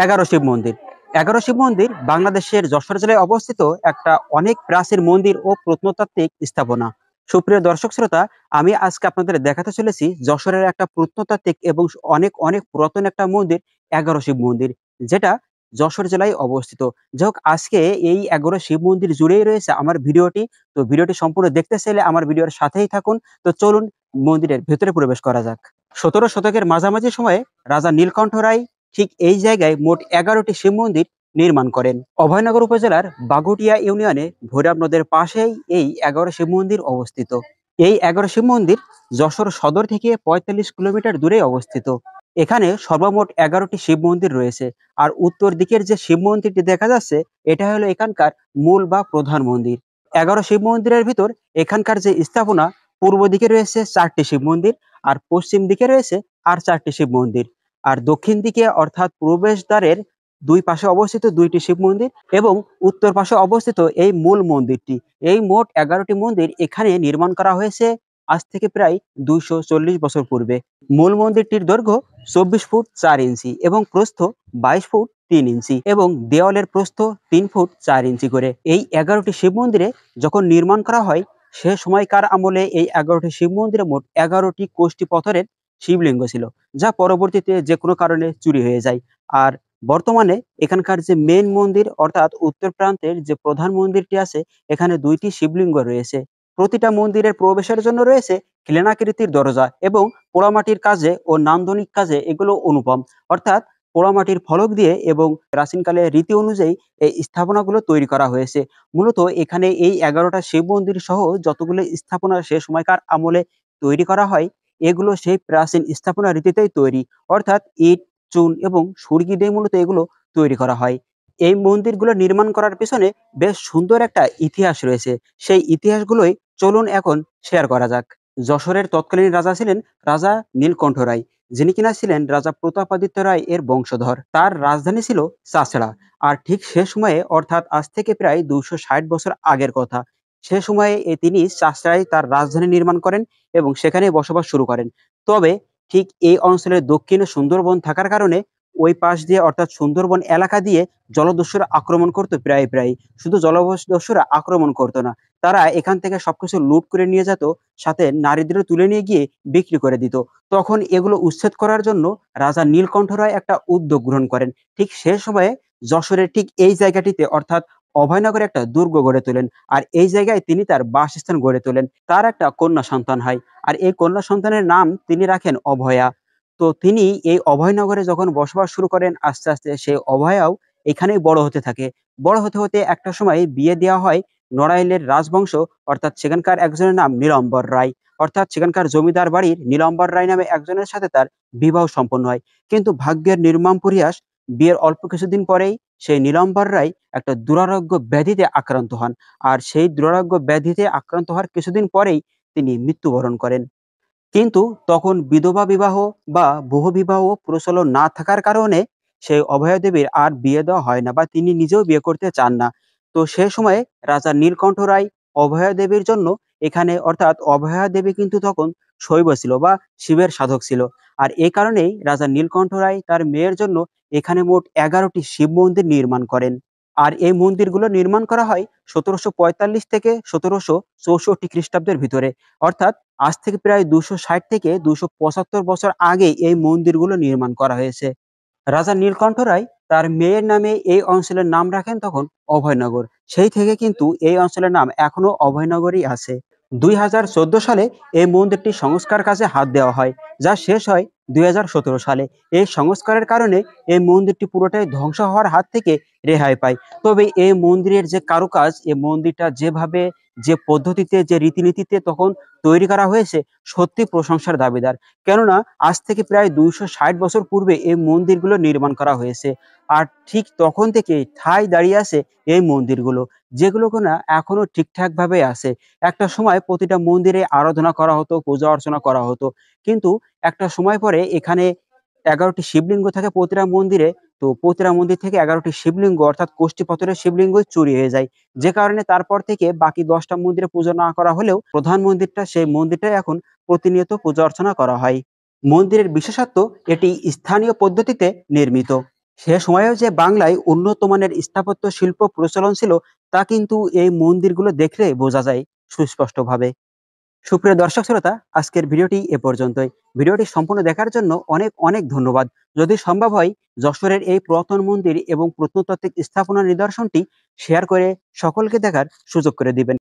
এগারো শিব মন্দির। এগারো শিব মন্দির বাংলাদেশের যশোর জেলায় অবস্থিত একটা অনেক প্রাচীন মন্দির ও প্রত্নতাত্ত্বিক স্থাপনা। সুপ্রিয় দর্শক শ্রোতা, আমি আজকে আপনাদের দেখাতে চলেছি যশোরের একটা প্রত্নতাত্ত্বিক এবং অনেক অনেক পুরাতন একটা মন্দির, এগারো শিব মন্দির, যেটা যশোর জেলায় অবস্থিত। যাই হোক, আজকে এই এগারো শিব মন্দির জুড়েই রয়েছে আমার ভিডিওটি। তো ভিডিওটি সম্পূর্ণ দেখতে চাইলে আমার ভিডিওর সাথেই থাকুন। তো চলুন মন্দিরের ভেতরে প্রবেশ করা যাক। 17 শতকের মাঝামাঝি সময়ে রাজা নীলকণ্ঠ রায় ঠিক এই জায়গায় মোট 11টি শিব মন্দির নির্মাণ করেন। অভয়নগর উপজেলার বাগুটিয়া ইউনিয়নে ভৈরব নদের পাশেই এই 11 শিব মন্দির অবস্থিত। এই 11 শিব মন্দির যশোর সদর থেকে 45 কিলোমিটার দূরে অবস্থিত। এখানে সর্বমোট 11টি শিব মন্দির রয়েছে। আর উত্তর দিকের যে শিব মন্দিরটি দেখা যাচ্ছে, এটা হলো এখানকার মূল বা প্রধান মন্দির। 11 শিব মন্দিরের ভিতর এখানকার যে স্থাপনা, পূর্ব দিকে রয়েছে 4টি শিব মন্দির, আর পশ্চিম দিকে রয়েছে আর 4টি শিব মন্দির। আর দক্ষিণ দিকে অর্থাৎ প্রবেশদ্বারের দুই পাশে অবস্থিত 2টি শিব মন্দির এবং উত্তর পাশে অবস্থিত এই মূল মন্দিরটি। এই মোট 11টি মন্দির এখানে নির্মাণ করা হয়েছে আজ থেকে প্রায় 240 বছর পূর্বে। মূল মন্দিরটির দৈর্ঘ্য 24 ফুট 4 ইঞ্চি এবং প্রস্থ 22 ফুট 3 ইঞ্চি এবং দেওয়ালের প্রস্থ 3 ফুট 4 ইঞ্চি করে। এই 11টি শিব মন্দিরে যখন নির্মাণ করা হয়, সে সময়কার আমলে এই 11টি শিব মন্দিরে মোট 11টি কোষ্ঠী পথরের শিবলিঙ্গ ছিল, যা পরবর্তীতে যে কোনো কারণে চুরি হয়ে যায়। আর বর্তমানে এখানকার যে মেন মন্দির অর্থাৎ উত্তর প্রান্তের যে প্রধান মন্দিরটি আছে, এখানে 2টি শিবলিঙ্গ রয়েছে। প্রতিটা মন্দিরের প্রবেশের জন্য রয়েছে খিলানাকৃতির দরজা এবং পোড়ামাটির কাজে ও নান্দনিক কাজে এগুলো অনুপম। অর্থাৎ পোড়ামাটির ফলক দিয়ে এবং প্রাচীনকালের রীতি অনুযায়ী এই স্থাপনাগুলো তৈরি করা হয়েছে। মূলত এখানে এই 11টা শিব মন্দির সহ যতগুলো স্থাপনা সে সময়কার আমলে তৈরি করা হয়, এগুলো সেই প্রাচীন স্থাপনা রীতিতেই তৈরি। অর্থাৎ ইট, চুন এবং সুরকি দিয়ে মূলত এগুলো তৈরি করা হয়। এই মন্দিরগুলো নির্মাণ করার পেছনে বেশ সুন্দর একটা ইতিহাস রয়েছে। সেই ইতিহাসগুলোই চলুন এখন শেয়ার করা যাক। যশোরের তৎকালীন রাজা ছিলেন রাজা নীলকণ্ঠ রায়, যিনি কিনা ছিলেন রাজা প্রতাপাদিত্য রায় এর বংশধর। তার রাজধানী ছিল চাচড়া। আর ঠিক সে সময়ে অর্থাৎ আজ থেকে প্রায় 260 বছর আগের কথা, সে সময়ে তিনি চাচড়ায় তার রাজধানী নির্মাণ করেন এবং সেখানে বসবাস শুরু করেন। তবে ঠিক এই অঞ্চলের দক্ষিণে সুন্দরবন থাকার কারণে ওই পাশ দিয়ে অর্থাৎ সুন্দরবন এলাকা দিয়ে জলদস্যুরা আক্রমণ করতো প্রায় প্রায়। শুধু জলদস্যুরা আক্রমণ করতো না, তারা এখান থেকে সবকিছু লুট করে নিয়ে যেত, সাথে নারীদেরও তুলে নিয়ে গিয়ে বিক্রি করে দিত। তখন এগুলো উচ্ছেদ করার জন্য রাজা নীলকণ্ঠ রায় একটা উদ্যোগ গ্রহণ করেন। ঠিক সে সময়ে যশোরের ঠিক এই জায়গাটিতে অর্থাৎ অভয়নগরে একটা দুর্গ গড়ে তোলেন। আর এই জায়গায় তিনি তার বাসস্থান গড়ে তোলেন। তার একটা কন্যা সন্তান হয়, আর এই কন্যা সন্তানের নাম তিনি রাখেন অভয়া। তো তিনি এই অভয়নগরে যখন বসবাস শুরু করেন, আস্তে আস্তে সেই অভয়াও এখানেই বড় হতে থাকে। বড় হতে হতে একটা সময় বিয়ে দেওয়া হয় নড়াইলের রাজবংশ, অর্থাৎ সেখানকার একজনের নাম নীলম্বর রায়। অর্থাৎ সেখানকার জমিদার বাড়ির নীলম্বর রায় নামে একজনের সাথে তার বিবাহ সম্পন্ন হয়। কিন্তু ভাগ্যের নির্মম পরিহাস, বিয়ের অল্প কিছুদিন পরেই সেই নীলম্বর রায় একটা দুরারোগ্য ব্যাধিতে আক্রান্ত হন। আর সেই দুরারোগ্য ব্যাধিতে আক্রান্ত হওয়ার কিছুদিন পরেই তিনি মৃত্যুবরণ করেন। কিন্তু তখন বিধবা বিবাহ বা বহুবিবাহ প্রচলন না থাকার কারণে সেই অভয়া দেবীর আর বিয়ে দেওয়া হয় না, বা তিনি নিজেও বিয়ে করতে চান না। তো সে সময়ে রাজা নীলকণ্ঠ রায় অভয়া দেবীর জন্য এখানে, অর্থাৎ অভয়া দেবী কিন্তু তখন শৈব ছিল বা শিবের সাধক ছিল। আর এই কারণেই রাজা নীলকণ্ঠ রায় তার মেয়ের জন্য এখানে মোট 11টি শিব মন্দির নির্মাণ করেন। আর এই মন্দিরগুলো নির্মাণ করা হয় 1745 থেকে 1764 খ্রিস্টাব্দের ভিতরে। অর্থাৎ আজ থেকে প্রায় 260 থেকে 275 বছর আগে এই মন্দিরগুলো নির্মাণ করা হয়েছে। রাজা নীলকণ্ঠ রায় তার মেয়ের নামে এই অঞ্চলের নাম রাখেন তখন অভয়নগর। সেই থেকে কিন্তু এই অঞ্চলের নাম এখনো অভয়নগরই আছে। 2014 সালে এই মন্দিরটি সংস্কার কাজে হাত দেওয়া হয়, যা শেষ হয় 2017 সালে। এই সংস্কারের কারণে এই মন্দিরটি পুরোটাই ধ্বংস হওয়ার হাত থেকে রেহাই পায়। তবে এই মন্দিরের যে কারুকাজ, এই মন্দিরটা যেভাবে, যে পদ্ধতিতে, যে রীতিনীতিতে তখন তৈরি করা হয়েছে, সত্যি প্রশংসার দাবিদার। কেননা আজ থেকে প্রায় 260 বছর পূর্বে এই মন্দিরগুলো নির্মাণ করা হয়েছে। আর ঠিক তখন থেকে ঠাঁই দাঁড়িয়ে আছে এই মন্দিরগুলো, যেগুলো কিনা এখনো ঠিকঠাক ভাবে আছে। একটা সময় প্রতিটা মন্দিরে আরাধনা করা হতো, পূজা অর্চনা করা হতো। কিন্তু একটা সময় পরে এখানে 11টি শিবলিঙ্গ থাকে প্রতিটা মন্দিরে। তো প্রতিটা মন্দির থেকে 11টি শিবলিঙ্গ অর্থাৎ কোষ্ঠী পাথরের শিবলিঙ্গ চুরি হয়ে যায়। যে কারণে তারপর থেকে বাকি 10টা মন্দিরে পূজা না করা হলেও প্রধান মন্দিরটা, সেই মন্দিরটাই এখন প্রতিনিয়ত পূজা অর্চনা করা হয়। মন্দিরের বিশেষত্ব, এটি স্থানীয় পদ্ধতিতে নির্মিত। সে সময়েও যে বাংলায় উন্নত মানের স্থাপত্য শিল্প প্রচলন ছিল তা কিন্তু এই মন্দিরগুলো দেখলে বোঝা যায় সুস্পষ্টভাবে। সুপ্রিয় দর্শক শ্রোতা, আজকের ভিডিওটি এ পর্যন্তই। ভিডিওটি সম্পূর্ণ দেখার জন্য অনেক অনেক ধন্যবাদ। যদি সম্ভব হয় যশোরের এই পুরাতন মন্দির এবং প্রত্নতাত্ত্বিক স্থাপনার নিদর্শনটি শেয়ার করে সকলকে দেখার সুযোগ করে দিবেন।